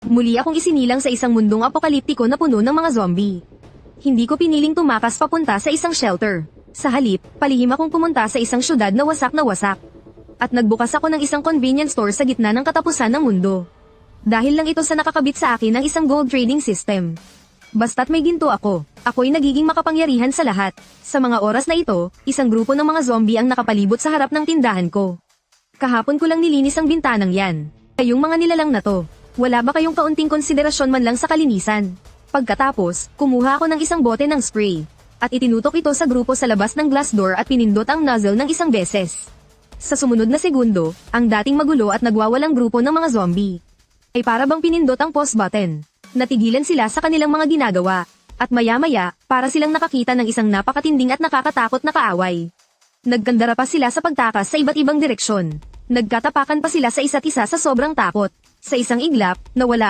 Muli akong isinilang sa isang mundong apokaliptiko na puno ng mga zombie. Hindi ko piniling tumakas papunta sa isang shelter. Sa halip, palihim akong pumunta sa isang syudad na wasak na wasak. At nagbukas ako ng isang convenience store sa gitna ng katapusan ng mundo. Dahil lang ito sa nakakabit sa akin ng isang gold trading system. Basta't may ginto ako, ako'y nagiging makapangyarihan sa lahat. Sa mga oras na ito, isang grupo ng mga zombie ang nakapalibot sa harap ng tindahan ko. Kahapon ko lang nilinis ang bintanang yan. Kayong mga nilalang na to, wala ba kayong kaunting konsiderasyon man lang sa kalinisan? Pagkatapos, kumuha ako ng isang bote ng spray. At itinutok ito sa grupo sa labas ng glass door at pinindot ang nozzle ng isang beses. Sa sumunod na segundo, ang dating magulo at nagwawalang grupo ng mga zombie ay para bang pinindot ang pause button. Natigilan sila sa kanilang mga ginagawa, at maya-maya, para silang nakakita ng isang napakatinding at nakakatakot na kaaway. Nagkandara pa sila sa pagtakas sa iba't ibang direksyon. Nagkatapakan pa sila sa isa't isa sa sobrang takot. Sa isang iglap, nawala